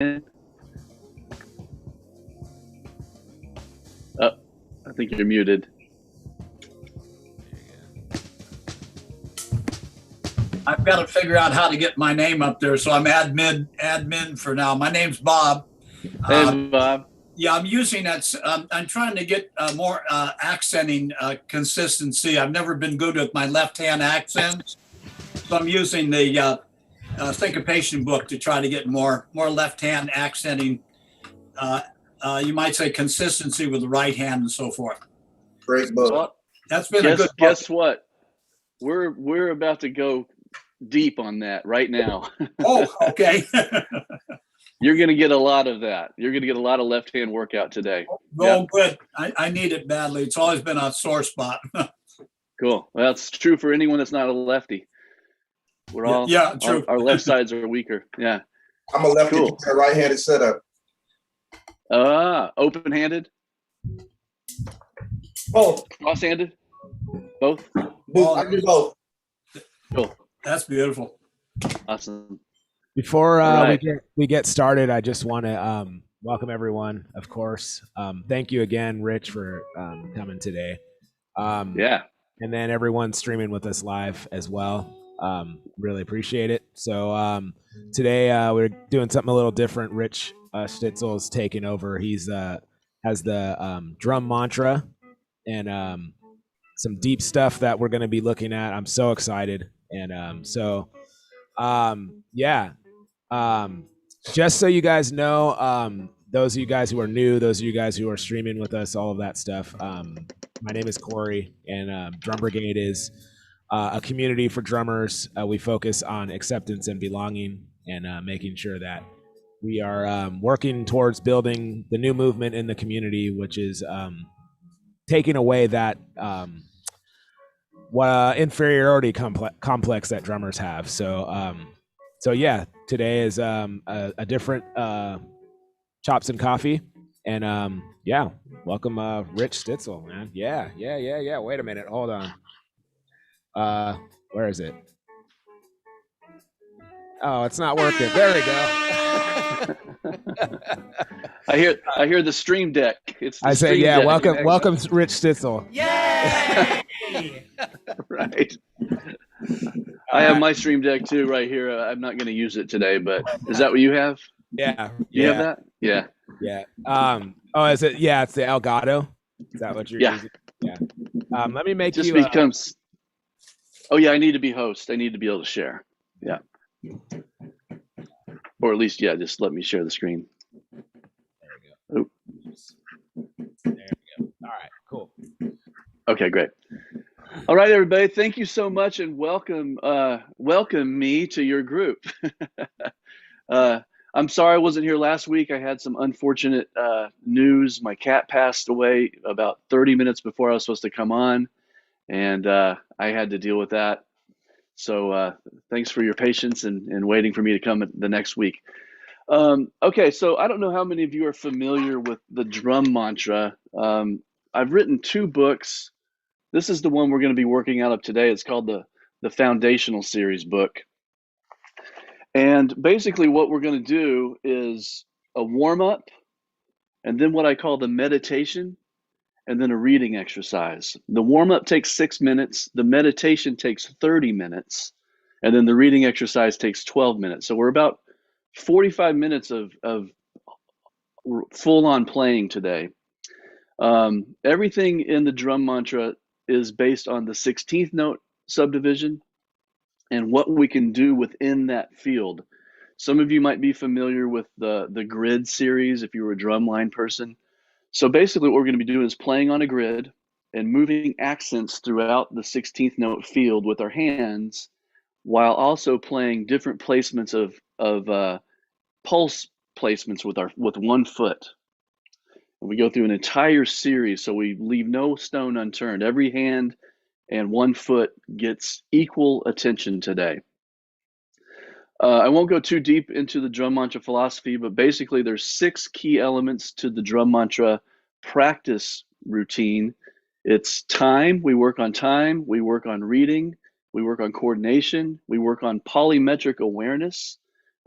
Oh, I think you're muted. I've got to figure out how to get my name up there, so I'm admin for now. My name's Bob. Hey, Bob. Yeah, I'm using that. I'm trying to get more accenting consistency. I've never been good with my left-hand accents, so I'm using the syncopation book to try to get more left-hand accenting. You might say consistency with the right hand and so forth. Great book. Well, That's been a good book. Guess what? We're about to go deep on that right now. Oh, okay. You're going to get a lot of that. You're going to get a lot of left-hand workout today. Oh, good. I need it badly. It's always been a sore spot. Cool. Well, that's true for anyone that's not a lefty. We're all, true. Our left sides are weaker. Yeah. I'm a lefty, Cool. a right-handed setup. Open-handed? Both. Cross-handed? Both? I do both. Cool. That's beautiful. Awesome. Before right. we get started, I just want to welcome everyone, of course. Thank you again, Rich, for coming today. Yeah. And then everyone streaming with us live as well. Really appreciate it. So today we're doing something a little different. Rich Stitzel is taking over. He's has the drum mantra and some deep stuff that we're going to be looking at. I'm so excited. And just so you guys know, those of you guys who are new, those of you guys who are streaming with us, all of that stuff. My name is Corey, and Drum Brigade is a community for drummers. We focus on acceptance and belonging, and making sure that we are working towards building the new movement in the community, which is taking away that inferiority complex that drummers have. So yeah, today is a different chops and coffee, and welcome Rich Stitzel, man. Yeah. Wait a minute, hold on. Where is it? Oh, it's not working. There we go. I hear the stream deck. I say, yeah, welcome Rich Stitzel. Yay! Right. I have my stream deck too right here. I'm not going to use it today, but is that what you have? Yeah. You have that? Yeah. Yeah. Is it? Yeah, it's the Elgato. Is that what you're using? Yeah. Let me make Just you. becomes. Oh yeah, I need to be host. I need to be able to share. Yeah. Or at least, just let me share the screen. There we go. There we go. All right. Cool. Okay, great. All right, everybody. Thank you so much, and welcome me to your group. I'm sorry I wasn't here last week. I had some unfortunate news. My cat passed away about 30 minutes before I was supposed to come on, and I had to deal with that. So thanks for your patience and waiting for me to come the next week. Okay, so I don't know how many of you are familiar with the drum mantra. I've written 2 books. This is the one we're going to be working out of today. It's called the Foundational Series book. And basically what we're going to do is a warm-up, and then what I call the meditation, and then a reading exercise. The warm-up takes 6 minutes, the meditation takes 30 minutes, and then the reading exercise takes 12 minutes. So we're about 45 minutes of full-on playing today. Everything in the drum mantra is based on the 16th note subdivision and what we can do within that field. Some of you might be familiar with the grid series if you were a drumline person. So basically what we're going to be doing is playing on a grid and moving accents throughout the 16th note field with our hands, while also playing different placements of pulse placements with one foot. And we go through an entire series, so we leave no stone unturned. Every hand and one foot gets equal attention today. I won't go too deep into the drum mantra philosophy, but basically there's 6 key elements to the drum mantra practice routine. It's time. We work on time. We work on reading. We work on coordination. We work on polymetric awareness,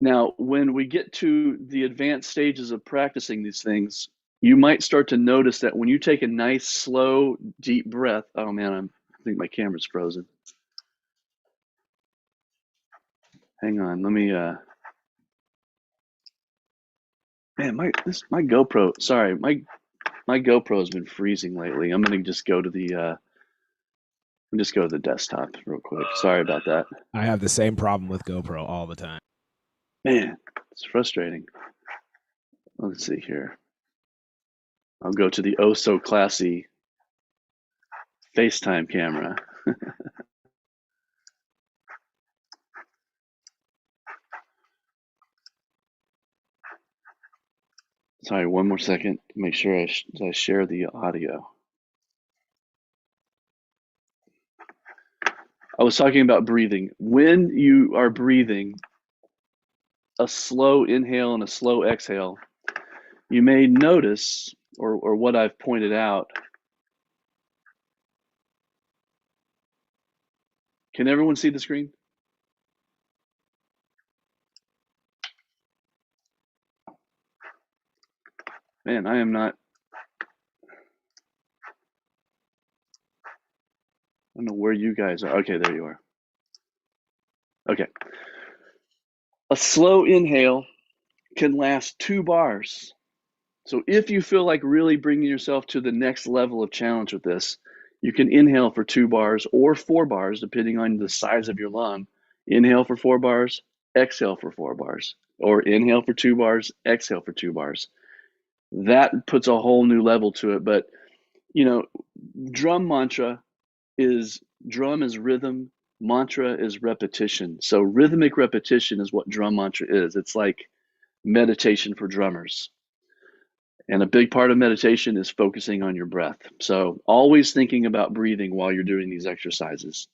Now, when we get to the advanced stages of practicing these things, you might start to notice that when you take a nice, slow, deep breath, oh man, I think my camera's frozen. Hang on, let me, man, my GoPro, sorry, my GoPro has been freezing lately. I'm gonna just go to the desktop real quick. Sorry about that. I have the same problem with GoPro all the time. Man, it's frustrating. Let's see here. I'll go to the oh so classy FaceTime camera. Sorry, one more second to make sure I share the audio. I was talking about breathing. When you are breathing, a slow inhale and a slow exhale, you may notice, or what I've pointed out. Can everyone see the screen? Man, I am not. I don't know where you guys are. Okay, there you are. Okay. A slow inhale can last 2 bars. So if you feel like really bringing yourself to the next level of challenge with this, you can inhale for 2 bars or 4 bars, depending on the size of your lung. Inhale for 4 bars, exhale for 4 bars, or inhale for 2 bars, exhale for 2 bars. That puts a whole new level to it. But, you know, drum mantra is drum is rhythm, mantra is repetition. So rhythmic repetition is what drum mantra is. It's like meditation for drummers. And a big part of meditation is focusing on your breath. So always thinking about breathing while you're doing these exercises.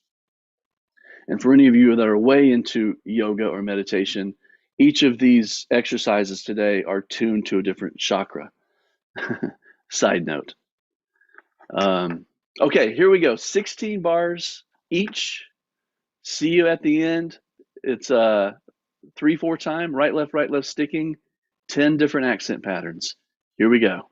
And for any of you that are way into yoga or meditation, each of these exercises today are tuned to a different chakra. Side note. Okay, here we go. 16 bars each. See you at the end. It's 3/4 time, right, left, sticking, 10 different accent patterns. Here we go.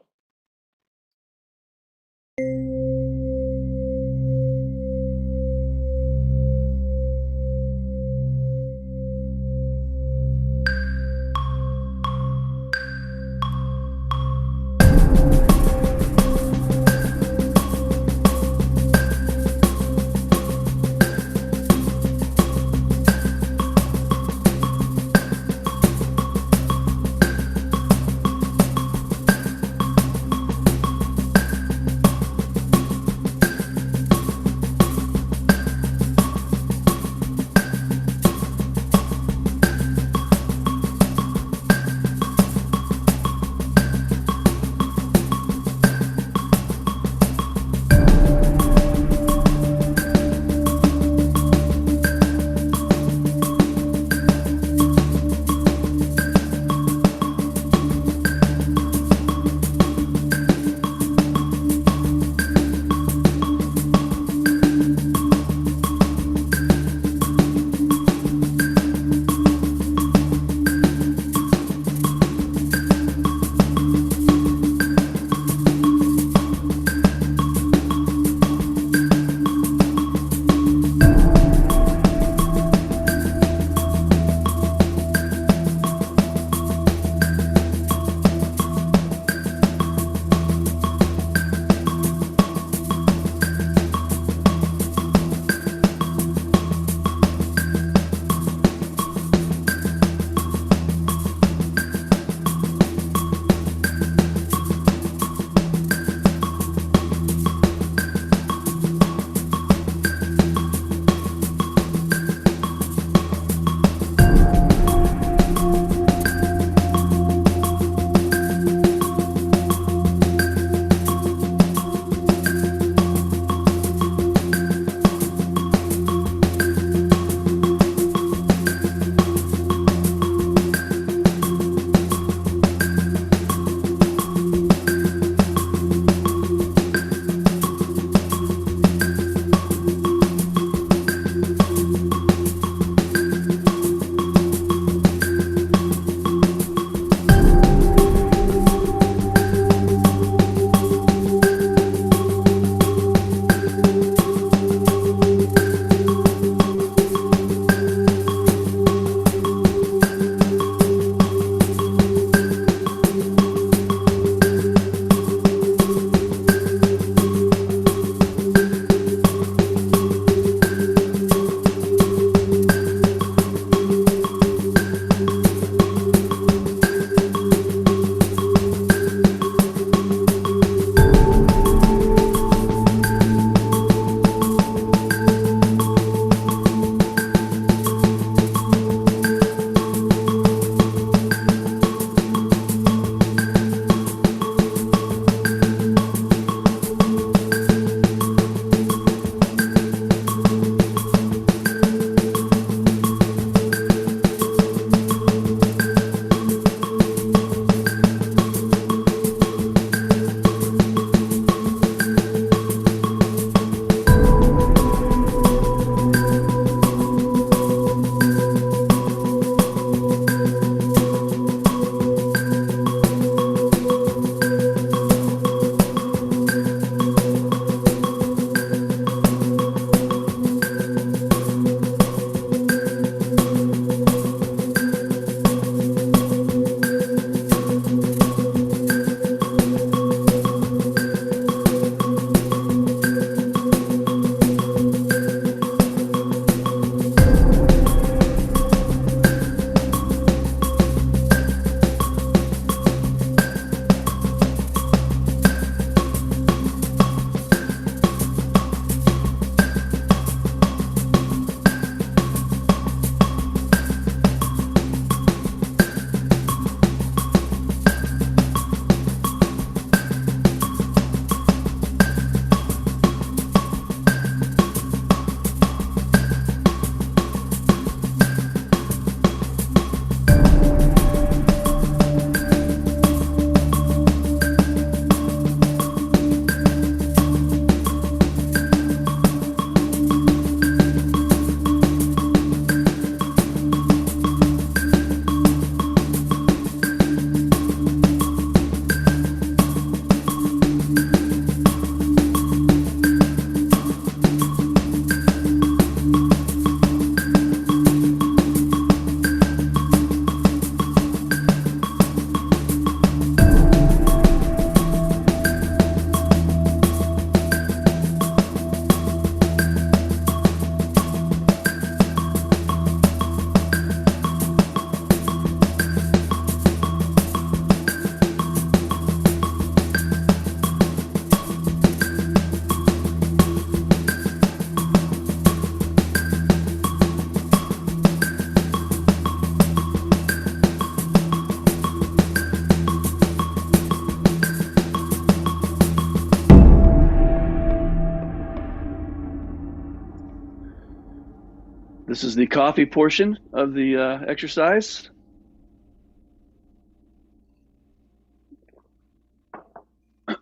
This is the coffee portion of the exercise.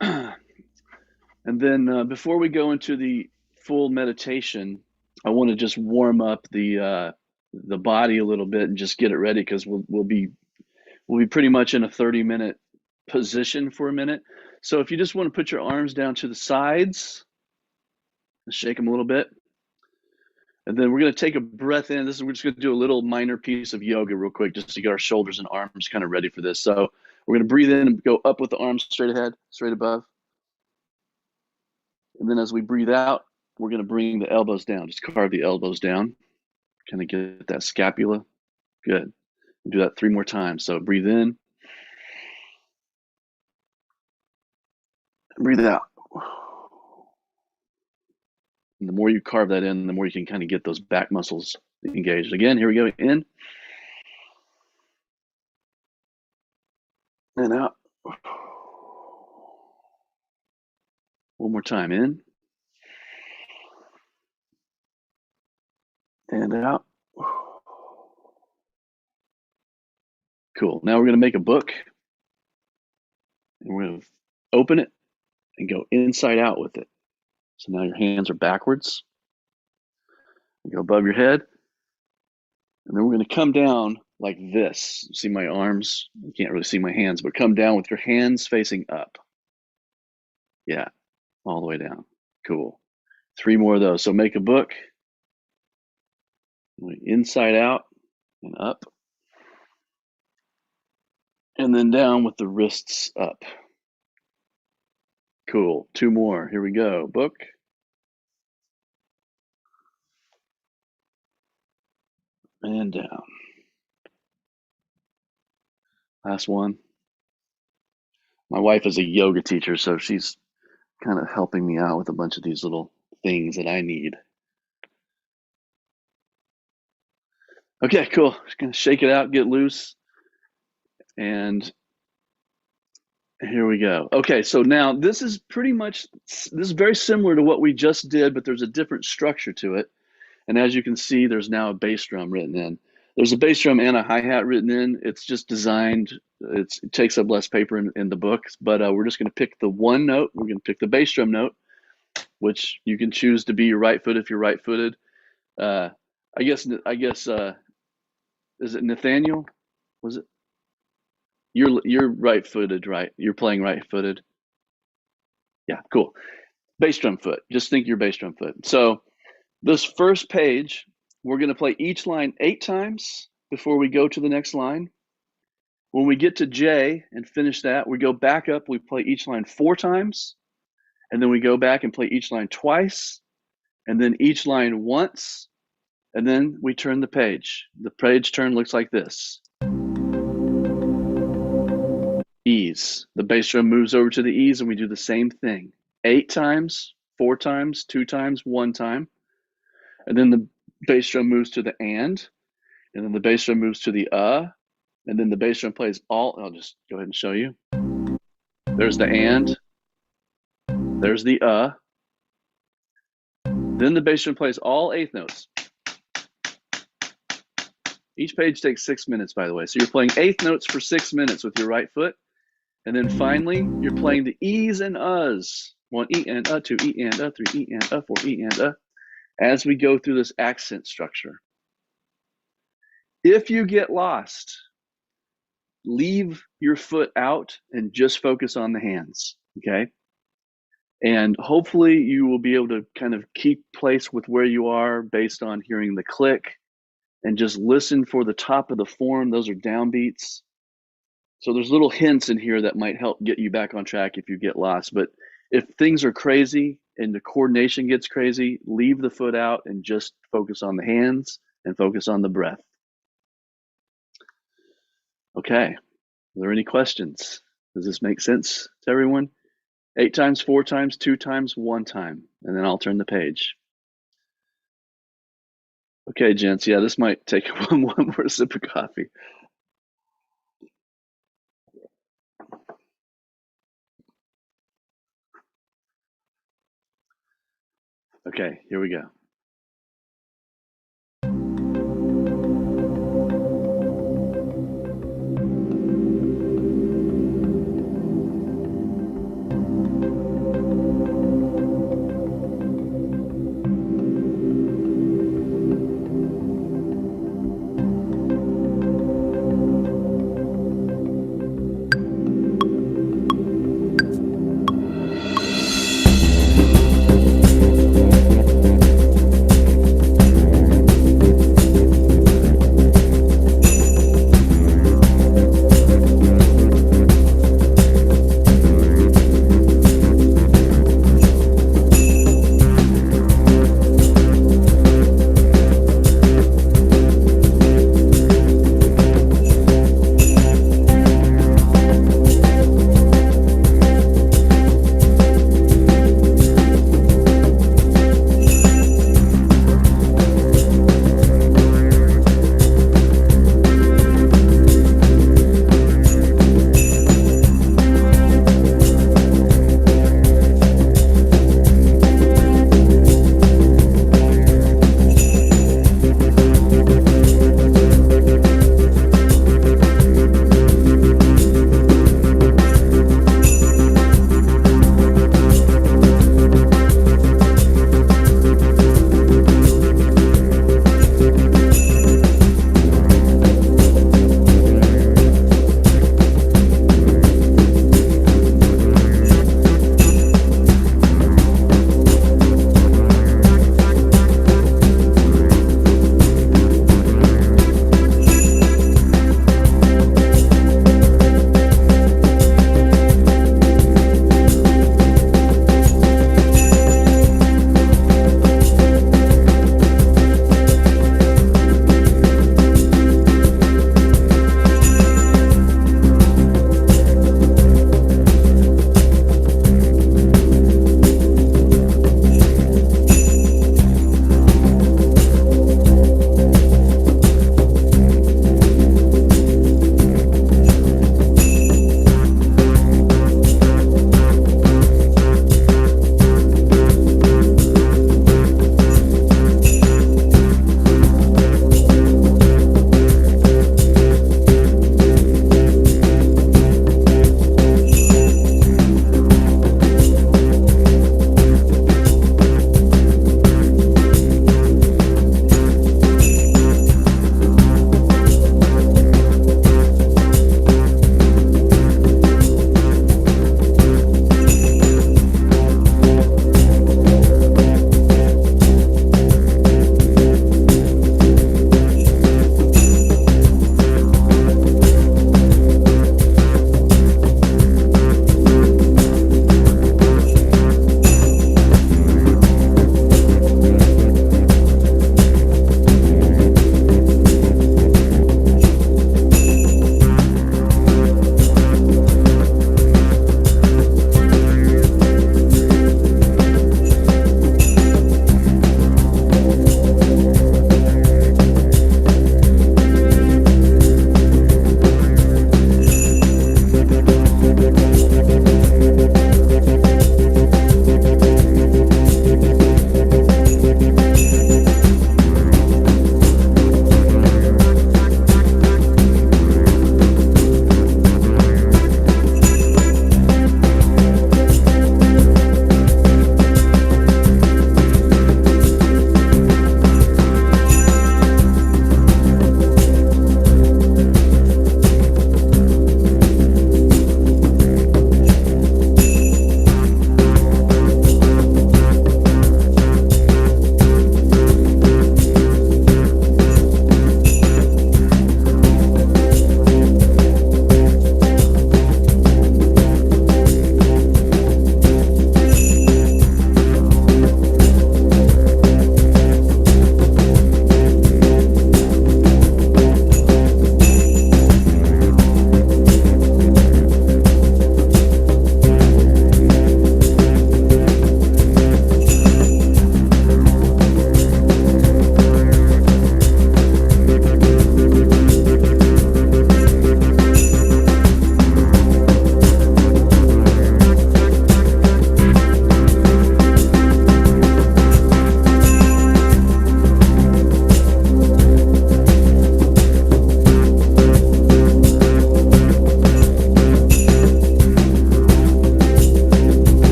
And then before we go into the full meditation, I want to just warm up the body a little bit and just get it ready, because we'll be pretty much in a 30-minute position for a minute. So if you just want to put your arms down to the sides, shake them a little bit, and then we're going to take a breath in. We're just going to do a little minor piece of yoga real quick, just to get our shoulders and arms kind of ready for this. So we're going to breathe in and go up with the arms straight ahead, straight above. And then as we breathe out, we're going to bring the elbows down. Just carve the elbows down, kind of get that scapula. Good. We'll do that 3 more times. So breathe in, breathe out. And the more you carve that in, the more you can kind of get those back muscles engaged. Again, here we go. In and out. One more time. In and out. Cool. Now we're going to make a book, and we're going to open it and go inside out with it. So now your hands are backwards. You go above your head, and then we're going to come down like this. See my arms? You can't really see my hands, but come down with your hands facing up. Yeah, all the way down. Cool. 3 more of those. So make a book. Inside out and up. And then down with the wrists up. Cool. 2 more. Here we go. Book. And down. Last one. My wife is a yoga teacher, so she's kind of helping me out with a bunch of these little things that I need. Okay, cool. Just gonna shake it out, get loose. And here we go. Okay, so now this is very similar to what we just did, but there's a different structure to it. And as you can see, there's now a bass drum written in. There's a bass drum and a hi-hat written in. It's just designed, it takes up less paper in the book, but we're just gonna pick the one note. We're gonna pick the bass drum note, which you can choose to be your right foot if you're right-footed. I guess, is it Nathaniel? Was it? You're right-footed, right? You're playing right-footed. Yeah, cool. Bass drum foot. Just think your bass drum foot. So this first page, we're going to play each line 8 times before we go to the next line. When we get to J and finish that, we go back up. We play each line 4 times, and then we go back and play each line twice, and then each line once, and then we turn the page. The page turn looks like this. E's. The bass drum moves over to the E's, and we do the same thing. 8 times, 4 times, 2 times, 1 time. And then the bass drum moves to the and then the bass drum moves to the and then the bass drum plays all. I'll just go ahead and show you. There's the and, there's the then the bass drum plays all 8th notes. Each page takes 6 minutes, by the way. So you're playing 8th notes for 6 minutes with your right foot. And then finally, you're playing the E's and U's. 1 E and 2 E and 3 E and 4 E and as we go through this accent structure. If you get lost, leave your foot out and just focus on the hands, okay? And hopefully you will be able to kind of keep pace with where you are based on hearing the click, and just listen for the top of the form. Those are downbeats. So there's little hints in here that might help get you back on track if you get lost. But if things are crazy and the coordination gets crazy, leave the foot out and just focus on the hands and focus on the breath. Okay, are there any questions? Does this make sense to everyone? 8 times, 4 times, 2 times, 1 time, and then I'll turn the page. Okay, gents, yeah, this might take one more sip of coffee. Okay, here we go.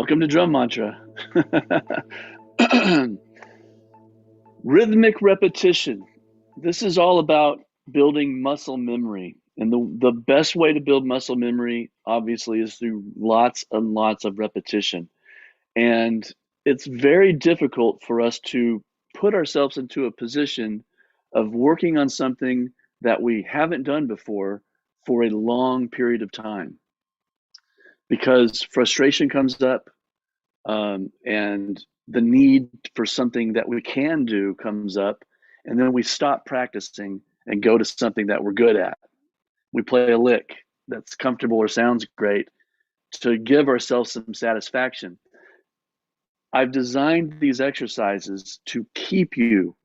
Welcome to Drum Mantra. Rhythmic repetition. This is all about building muscle memory. And the best way to build muscle memory, obviously, is through lots and lots of repetition. And it's very difficult for us to put ourselves into a position of working on something that we haven't done before for a long period of time, because frustration comes up, and the need for something that we can do comes up, and then we stop practicing and go to something that we're good at. We play a lick that's comfortable or sounds great to give ourselves some satisfaction. I've designed these exercises to keep you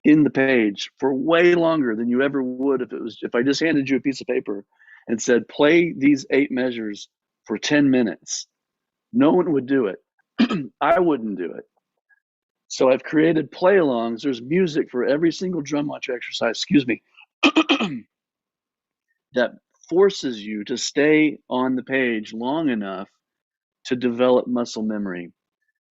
in the page for way longer than you ever would if I just handed you a piece of paper and said, play these 8 measures for 10 minutes. No one would do it. I wouldn't do it. So I've created play-alongs. There's music for every single drum mantra exercise, that forces you to stay on the page long enough to develop muscle memory.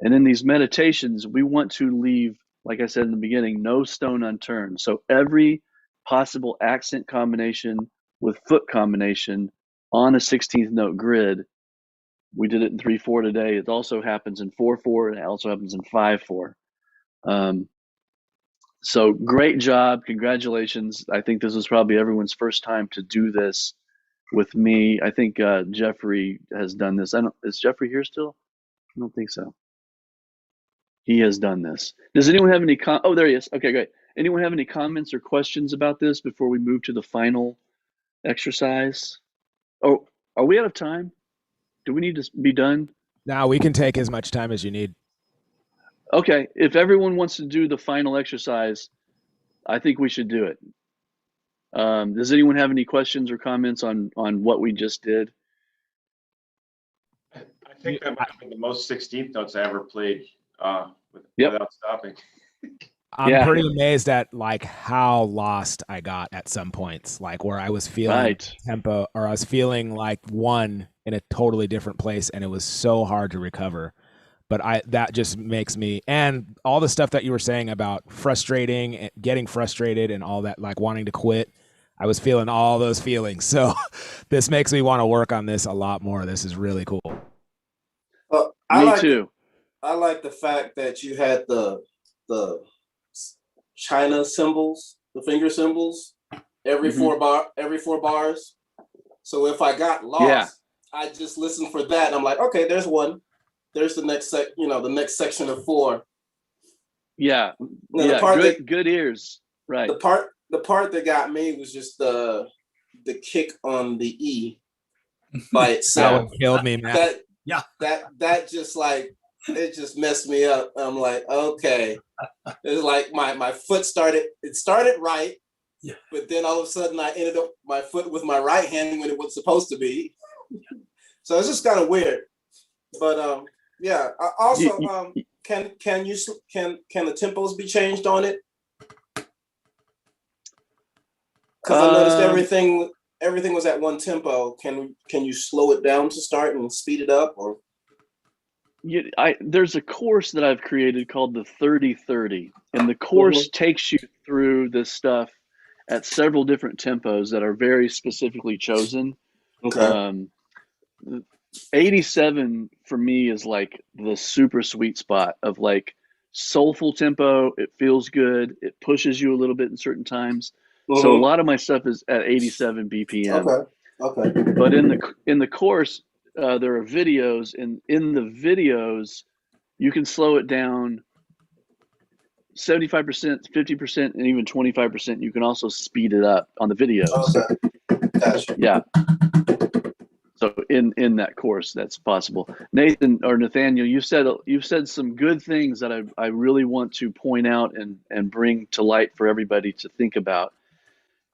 And in these meditations, we want to leave, like I said in the beginning, no stone unturned. So every possible accent combination with foot combination on a 16th note grid, we did it in 3/4 today. It also happens in 4/4, and it also happens in 5/4. So great job. Congratulations. I think this is probably everyone's first time to do this with me. I think Jeffrey has done this. Is Jeffrey here still? I don't think so. He has done this. Does anyone have any oh, there he is. Okay, great. Anyone have any comments or questions about this before we move to the final exercise? Oh, are we out of time? Do we need to be done? Now we can take as much time as you need. Okay, if everyone wants to do the final exercise, I think we should do it. Does anyone have any questions or comments on what we just did? I think that might be the most 16th notes I ever played Yep. without stopping. I'm pretty amazed at like how lost I got at some points, like where I was feeling tempo, or I was feeling like one in a totally different place, and it was so hard to recover. But that just makes me, and all the stuff that you were saying about frustrating, getting frustrated and all that, like wanting to quit, I was feeling all those feelings. So this makes me want to work on this a lot more. This is really cool. Me too. I like the fact that you had the China symbols, the finger symbols, every 4 bars. So if I got lost, I just listened for that. And I'm like, okay, there's one. There's the next the next section of 4. Yeah. Now, good ears. Right. The part that got me was just the kick on the E by itself. That killed me, man. That just like, it just messed me up. I'm like, okay. It's like my foot started right, but then all of a sudden I ended up my foot with my right hand when it was supposed to be. So it's just kind of weird. But yeah. Also, can the tempos be changed on it? Because I noticed everything was at one tempo. Can you slow it down to start and speed it up, or? There's a course that I've created called the 30-30, and the course takes you through this stuff at several different tempos that are very specifically chosen. Okay. 87 for me is like the super sweet spot of like soulful tempo. It feels good. It pushes you a little bit in certain times. So a lot of my stuff is at 87 BPM. Okay. But in the course, there are videos, and in the videos, you can slow it down 75%, 50%, and even 25%. You can also speed it up on the videos. Okay. Gotcha. Yeah. So in that course, that's possible. Nathan or Nathaniel, you've said some good things that I really want to point out and bring to light for everybody to think about.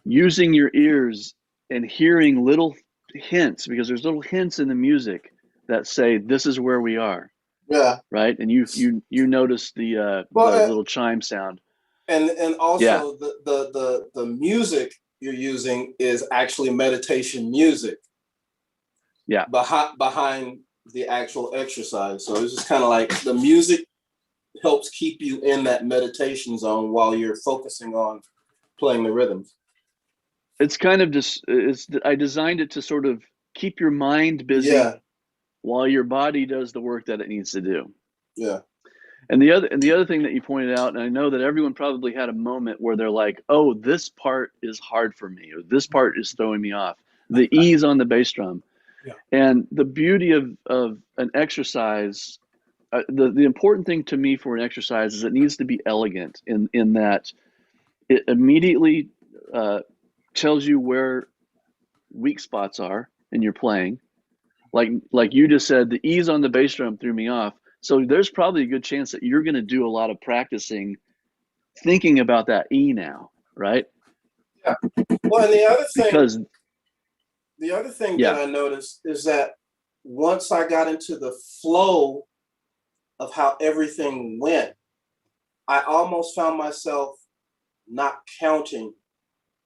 Using your ears and hearing little hints, because there's little hints in the music that say this is where we are. Yeah. Right. And you notice the little chime sound. And also the music you're using is actually meditation music. Yeah. Behind the actual exercise. So it's just kind of like the music helps keep you in that meditation zone while you're focusing on playing the rhythms. It's kind of just, I designed it to sort of keep your mind busy while your body does the work that it needs to do. Yeah. And the other thing that you pointed out, and I know that everyone probably had a moment where they're like, oh, this part is hard for me, or this part is throwing me off. The E's on the bass drum. Yeah. And the beauty of an exercise, the important thing to me for an exercise is it needs to be elegant in that it immediately tells you where weak spots are in your playing. Like you just said, the E's on the bass drum threw me off. So there's probably a good chance that you're going to do a lot of practicing thinking about that E now, right? Yeah. Well, and the other thing yeah. that I noticed is that once I got into the flow of how everything went, I almost found myself not counting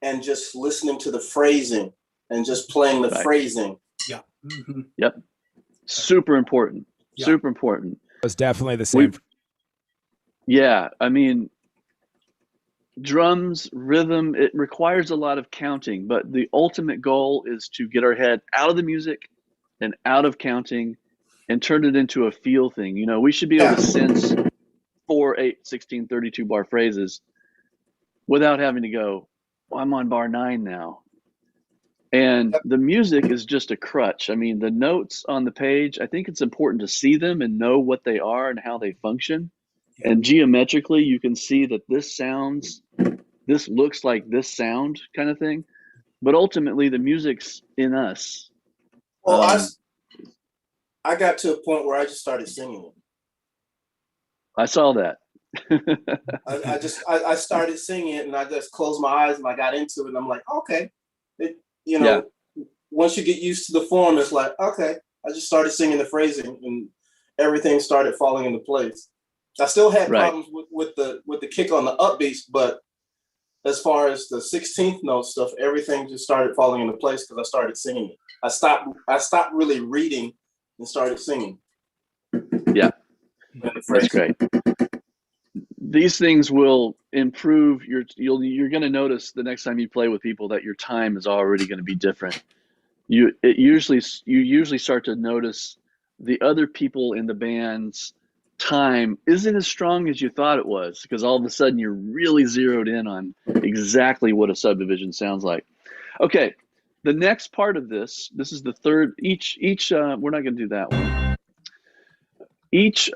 and just listening to the phrasing and just playing the phrasing. Yeah. Mm-hmm. Yep. Super important. Yeah. Super important. It's definitely the same. Yeah. I mean, drums, rhythm, it requires a lot of counting, but the ultimate goal is to get our head out of the music and out of counting and turn it into a feel thing. You know, we should be able to sense 4, 8, 16, 32 bar phrases without having to go, well, I'm on bar 9 now. And the music is just a crutch. I mean, the notes on the page, I think it's important to see them and know what they are and how they function. Yeah. And geometrically, you can see that this looks like this sound kind of thing. But ultimately, the music's in us. Well, I got to a point where I just started singing it. I saw that. I started singing it, and I just closed my eyes and I got into it. And I'm like, okay. Once you get used to the form, it's like, okay, I just started singing the phrasing and everything started falling into place. I still had problems with the kick on the upbeats, but as far as the 16th note stuff, everything just started falling into place because I started singing it. I stopped really reading and started singing. Yeah, that's great. These things will improve you're going to notice the next time you play with people that your time is already going to be different. You usually start to notice the other people in the band's time isn't as strong as you thought it was, because all of a sudden you're really zeroed in on exactly what a subdivision sounds like. Okay, the next part of this is the third. Each we're not going to do that one. Each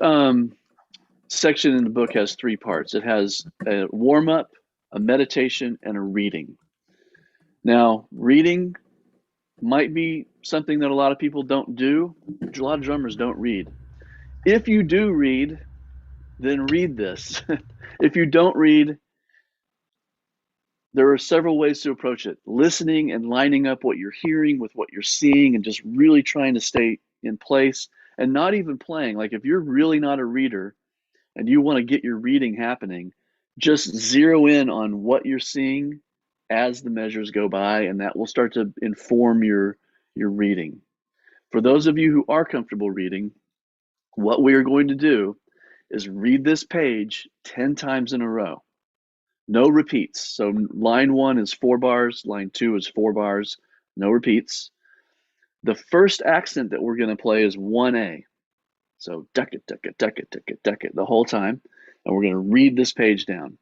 section in the book has 3 parts. It has a warm-up, a meditation, and a reading. Now, reading might be something that a lot of people don't do. A lot of drummers don't read. If you do read, then read this. If you don't read, there are several ways to approach it. Listening and lining up what you're hearing with what you're seeing and just really trying to stay in place and not even playing. Like if you're really not a reader, and you want to get your reading happening, just zero in on what you're seeing as the measures go by, and that will start to inform your reading. For those of you who are comfortable reading, what we are going to do is read this page 10 times in a row. No repeats. So line 1 is 4 bars, line 2 is 4 bars, no repeats. The first accent that we're going to play is 1A. So duck it, duck it, duck it, duck it, duck it the whole time. And we're going to read this page down.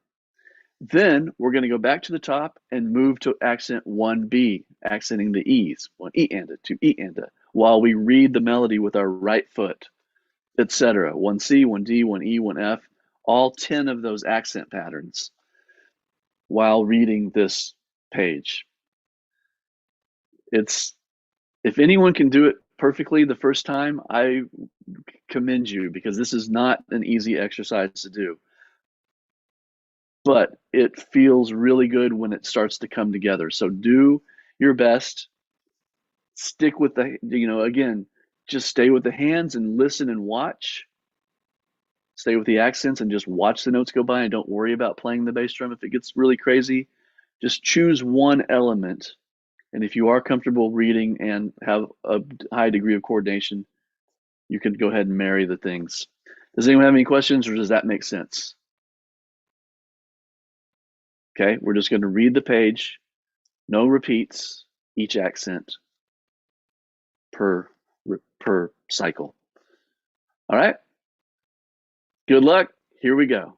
Then we're going to go back to the top and move to accent 1B, accenting the E's. 1 E and a, 2 E and a, while we read the melody with our right foot, etc. 1C, 1D, 1E, 1F, all 10 of those accent patterns while reading this page. If anyone can do it perfectly the first time, I commend you, because this is not an easy exercise to do. But it feels really good when it starts to come together. So do your best. Stick with again, just stay with the hands and listen and watch. Stay with the accents and just watch the notes go by, and don't worry about playing the bass drum if it gets really crazy. Just choose one element. And if you are comfortable reading and have a high degree of coordination, you can go ahead and marry the things. Does anyone have any questions, or does that make sense? Okay, we're just going to read the page, no repeats, each accent per cycle. All right, good luck. Here we go.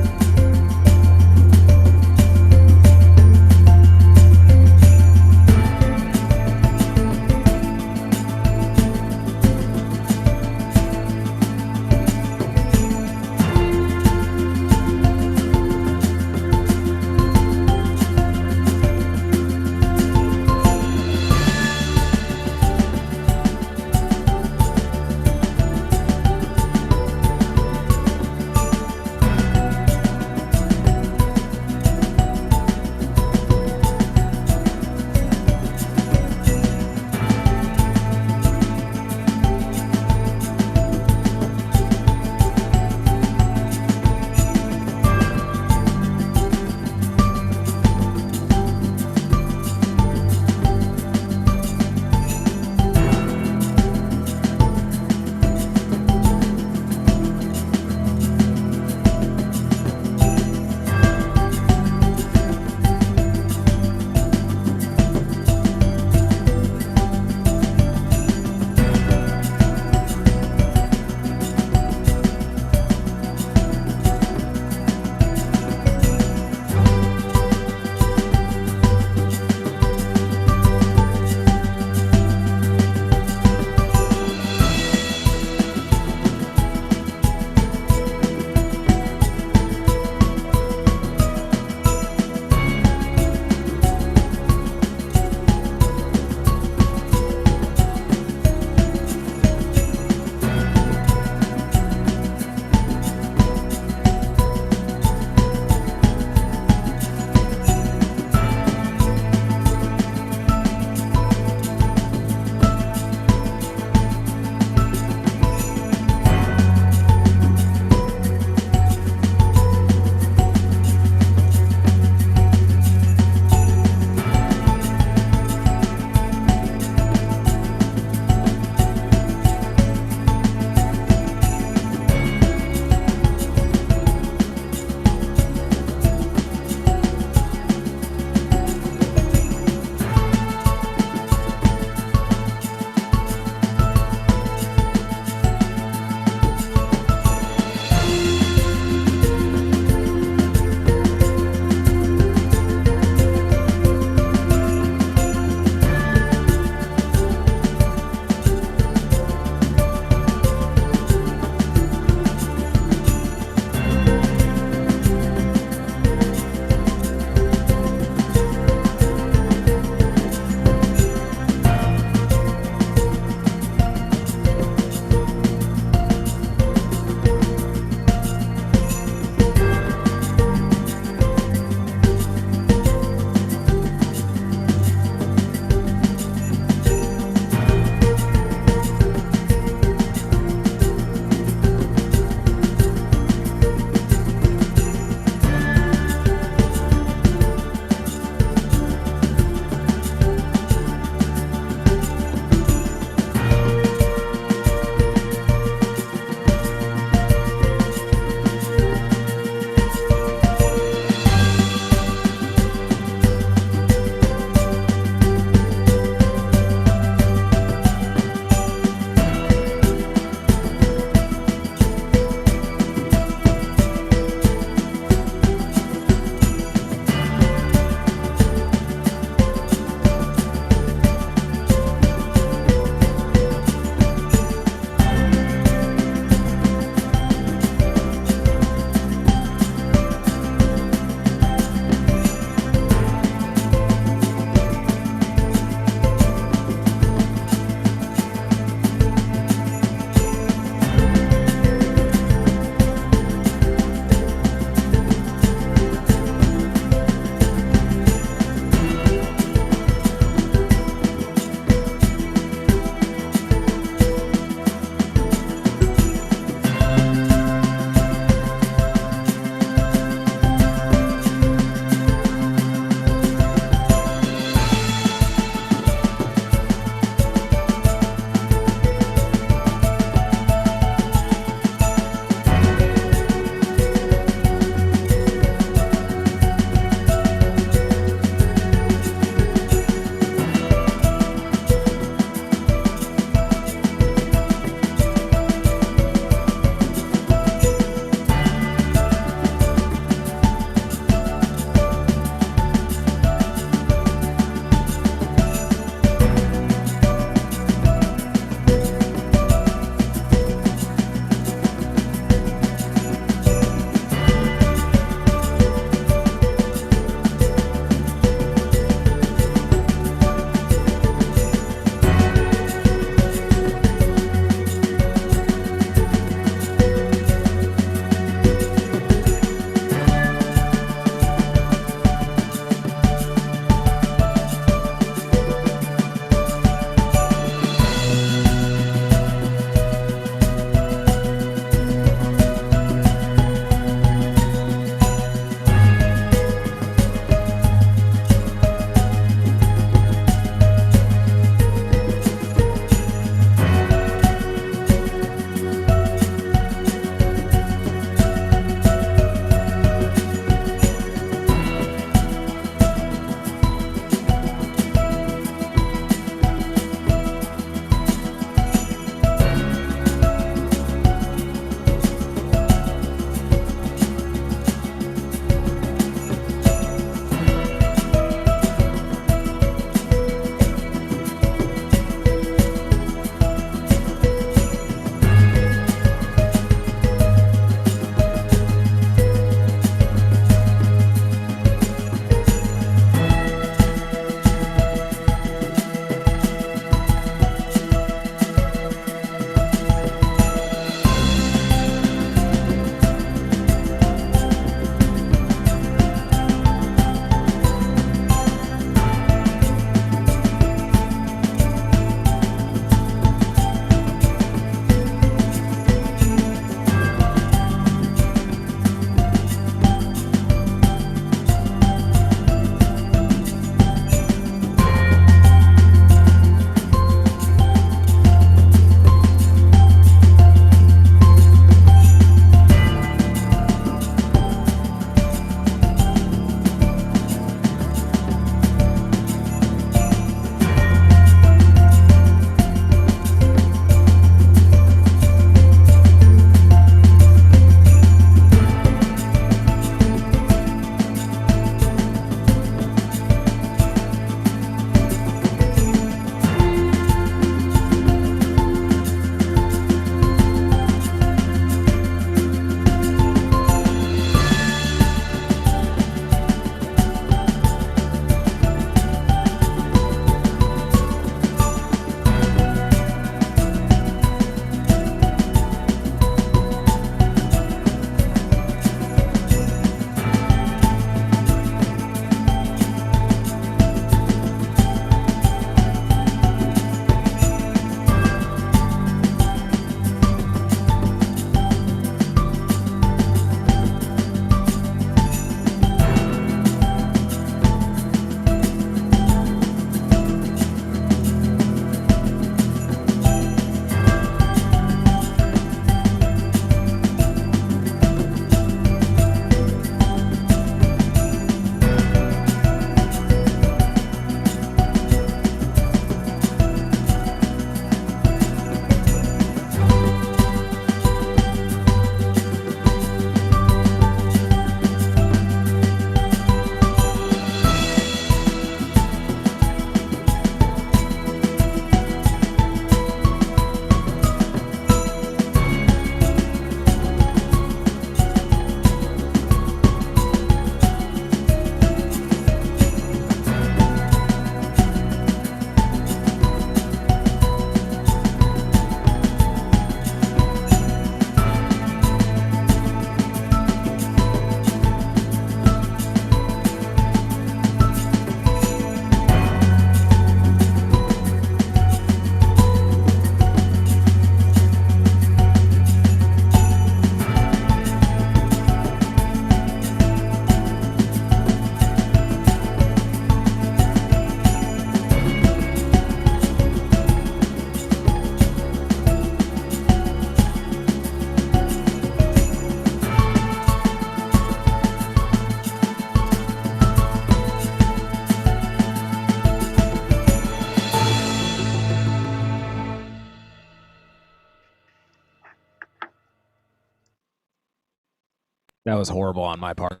That was horrible on my part.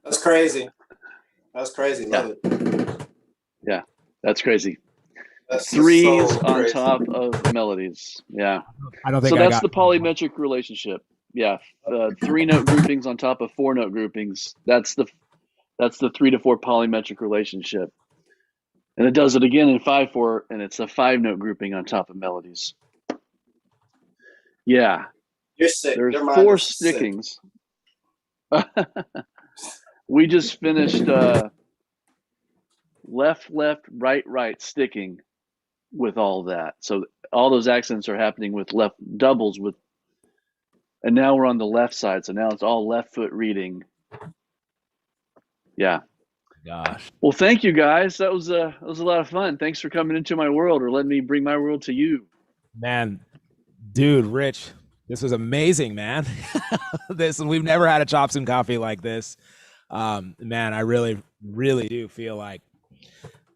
That's crazy. That's crazy. Love it. Yeah, that's crazy. That's Threes so on crazy. top of melodies. Yeah. I don't think So I that's got the polymetric relationship. Yeah, 3-note groupings on top of 4-note groupings. That's the 3 to 4 polymetric relationship. And it does it again in 5/4, and it's a 5-note grouping on top of melodies. Yeah, You're sick. there's Your mind 4 is sick. stickings. We just finished left, left, right, right sticking with all that. So all those accents are happening with left doubles with, and now we're on the left side. So now it's all left foot reading. Yeah. gosh. Well, thank you guys. That was a lot of fun. Thanks for coming into my world, or letting me bring my world to you. Man, dude, Rich, this was amazing, man. We've never had a chops and coffee like this. Man, I really, really do feel like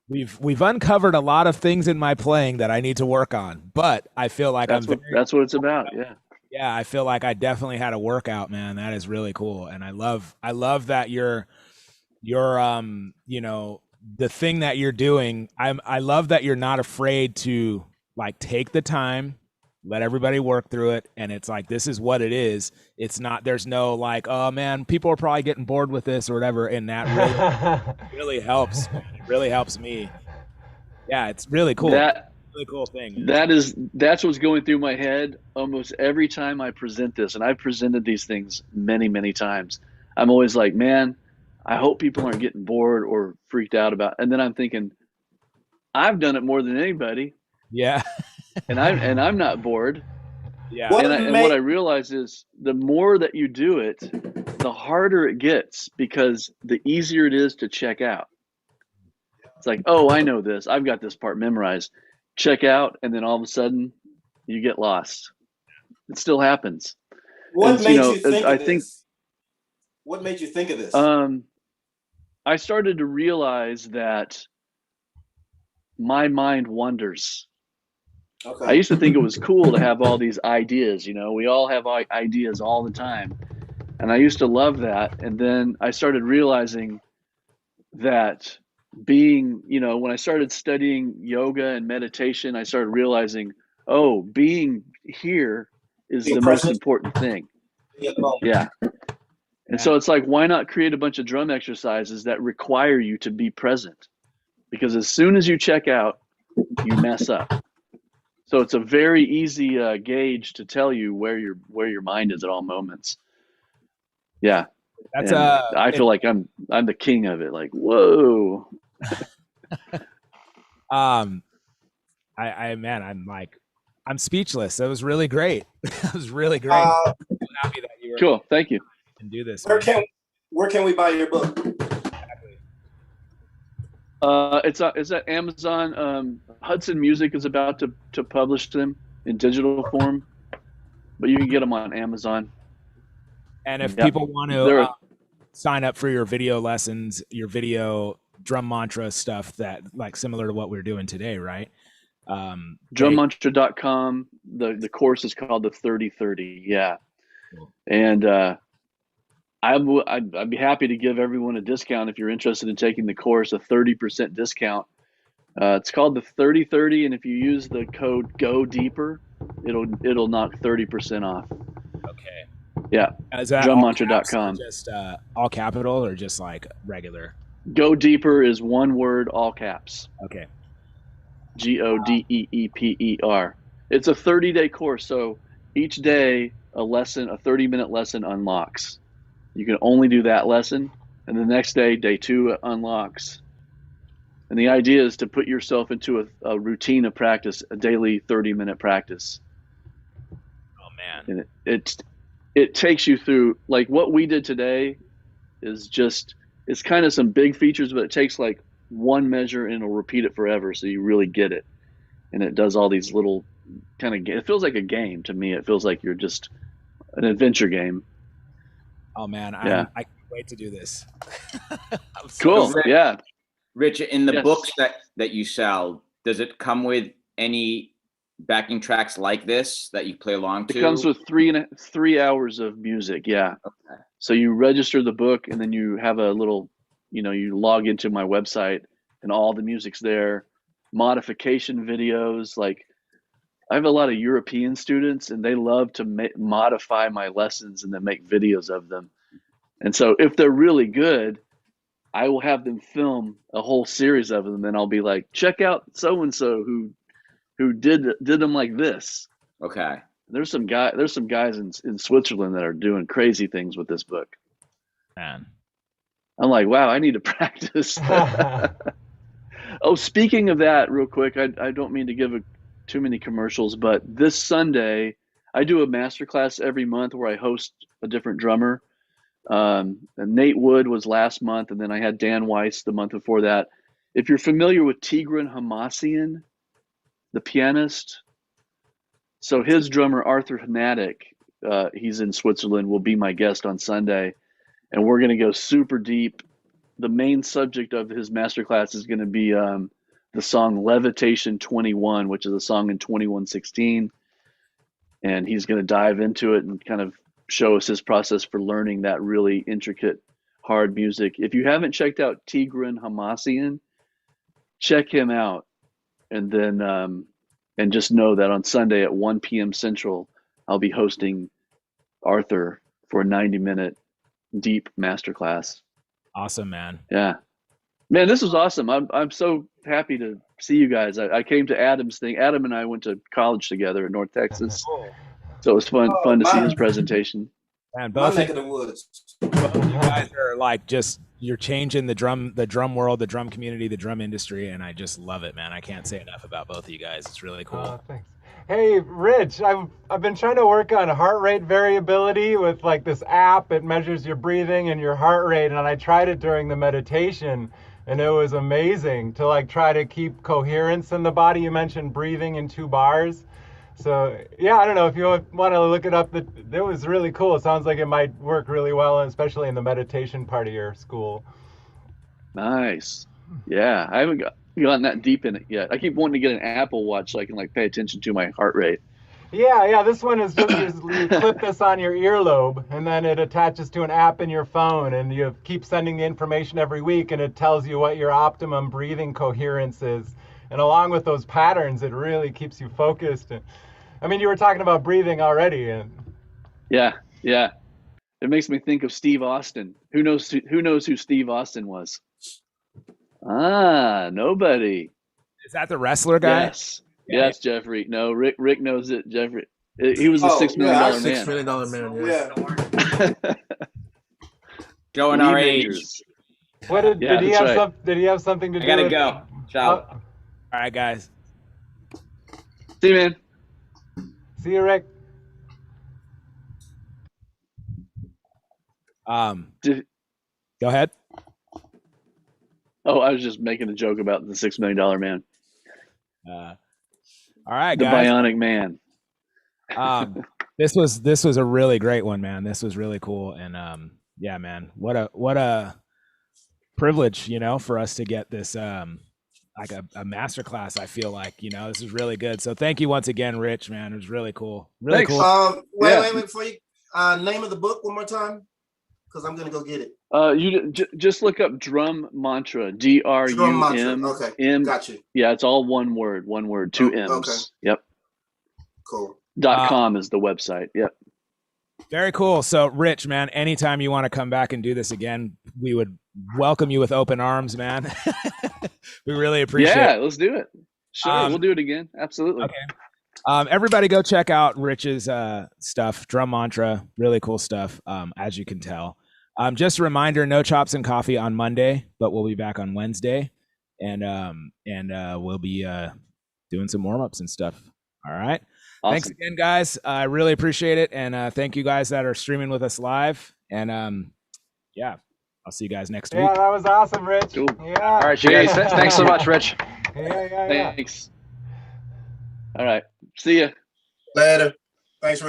we've uncovered a lot of things in my playing that I need to work on. But I feel like that's what it's about. Yeah. Yeah, I feel like I definitely had a workout, man. That is really cool. And I love that you're you know, the thing that you're doing. I love that you're not afraid to like take the time, let everybody work through it, and it's like, this is what it is. It's not, there's no like, oh man, people are probably getting bored with this or whatever, and that really helps, man. It really helps me. Yeah, it's really cool. Really cool thing. That's what's going through my head almost every time I present this, and I've presented these things many times. I'm always like, man, I hope people aren't getting bored or freaked out about, and then I'm thinking, I've done it more than anybody. Yeah. and I'm not bored. Yeah. And what I realize is the more that you do it, the harder it gets, because the easier it is to check out. It's like, oh, I know this. I've got this part memorized. Check out, and then all of a sudden you get lost. It still happens. What made you think of this? What made you think of this? I started to realize that my mind wanders. Okay. I used to think it was cool to have all these ideas. You know, we all have ideas all the time. And I used to love that. And then I started realizing that being, you know, when I started studying yoga and meditation, I started realizing, oh, being here is the most important thing. Yeah. And so it's like, why not create a bunch of drum exercises that require you to be present? Because as soon as you check out, you mess up. So it's a very easy gauge to tell you where your mind is at all moments. Yeah. That's I feel like I'm the king of it. Like, whoa. I'm speechless. That was really great. That was really great. I'm happy that you were cool. Thank you. Can do this. Where can we buy your book? It's at Amazon. Hudson Music is about to publish them in digital form, but you can get them on Amazon. And if people want to sign up for your video lessons, your video drum mantra stuff, that like similar to what we're doing today, right? Drummantra.com. The course is called the 30/30. Yeah. Cool. And I'd be happy to give everyone a discount if you're interested in taking the course, a 30% discount. It's called the 30/30, and if you use the code Go Deeper, it'll knock 30% off. Okay. Yeah. Is that drummantra.com. Just all capital or just like regular? Go Deeper is one word, all caps. Okay. GODEEPER. It's a 30-day course, so each day a 30-minute lesson unlocks. You can only do that lesson, and the next day, day 2 unlocks. And the idea is to put yourself into a routine of practice, a daily 30-minute practice. Oh man! And it takes you through, like what we did today is it's kind of some big features, but it takes like one measure and it'll repeat it forever, so you really get it. And it does all these little kind of, it feels like a game to me. It feels like you're just an adventure game. Oh man, yeah. I can't wait to do this. Cool. Yeah. Rich, in the books that you sell, does it come with any backing tracks like this that you play along to? It comes with 3 hours of music. Yeah. Okay. So you register the book, and then you have a little, you log into my website, and all the music's there. Modification videos. Like, I have a lot of European students, and they love to modify my lessons and then make videos of them. And so if they're really good, I will have them film a whole series of them, and I'll be like, check out so-and-so who did them like this. Okay. There's some guys in Switzerland that are doing crazy things with this book. Man. I'm like, wow, I need to practice. Oh, speaking of that, real quick, I don't mean to give too many commercials, but this Sunday I do a masterclass every month where I host a different drummer. And Nate Wood was last month, and then I had Dan Weiss the month before that. If you're familiar with Tigran Hamasyan, the pianist, so his drummer Arthur Hnatic, he's in Switzerland, will be my guest on Sunday, and we're going to go super deep. The main subject of his masterclass is going to be the song Levitation 21, which is a song in 2116, and he's going to dive into it and kind of show us his process for learning that really intricate, hard music. If you haven't checked out Tigran Hamasyan, check him out, and then and just know that on Sunday at 1 p.m. Central, I'll be hosting Arthur for a 90-minute deep masterclass. Awesome, man. Yeah, man, this was awesome. I'm so happy to see you guys. I came to Adam's thing. Adam and I went to college together in North Texas, so it was fun to see his presentation. Man, My neck of the woods. both of you guys are like you're changing the drum world, the drum community, the drum industry, and I just love it, man. I can't say enough about both of you guys. It's really cool. Thanks. Hey, Rich, I've been trying to work on heart rate variability with like this app. It measures your breathing and your heart rate, and I tried it during the meditation, and it was amazing to like try to keep coherence in the body. You mentioned breathing in 2 bars. So yeah, I don't know if you want to look it up. It was really cool. It sounds like it might work really well, especially in the meditation part of your school. Nice. Yeah, I haven't gotten that deep in it yet. I keep wanting to get an Apple Watch so I can like pay attention to my heart rate. Yeah. This one is just you clip this on your earlobe, and then it attaches to an app in your phone, and you keep sending the information every week, and it tells you what your optimum breathing coherence is. And along with those patterns, it really keeps you focused. I mean, you were talking about breathing already, and Yeah. It makes me think of Steve Austin. Who knows who Steve Austin was? Nobody. Is that the wrestler guy? Yes. Yeah. Yes, Jeffrey. No, Rick knows it. Jeffrey. He was the $6 million man. $6 million man. Yeah. Showing our age. Majors. what did he have? right. Did he have something to do? I gotta with go. Ciao. Oh, All right, guys. See you, man. see you, Rick. Go ahead. Oh, I was just making a joke about the $6 million man. All right, The guys. Bionic Man. This was a really great one, man. This was really cool, and yeah, man, what a privilege, for us to get this like a masterclass. I feel like this is really good. So thank you once again, Rich, man. It was really cool. Really Thanks. cool. Wait, before you name of the book one more time, because I'm gonna go get it. You just look up Drum Mantra. Drum Mantra. DRUM. Okay, got you. Yeah, it's all one word, 2 M's. Okay. Yep. Cool. .com is the website. Yep. Very cool. So, Rich, man, anytime you want to come back and do this again, we would welcome you with open arms, man. We really appreciate it. Yeah, let's do it. Sure, we'll do it again. Absolutely. Okay. Everybody go check out Rich's stuff, Drum Mantra, really cool stuff, as you can tell. Just a reminder, no chops and coffee on Monday, but we'll be back on Wednesday, and we'll be doing some warm-ups and stuff. All right. Awesome. Thanks again, guys. I really appreciate it, and thank you guys that are streaming with us live. And yeah, I'll see you guys next week. Yeah, that was awesome, Rich. Cool. Yeah. All right, you guys. Thanks so much, Rich. Yeah. Thanks. All right. See ya. Later. Thanks, Rick.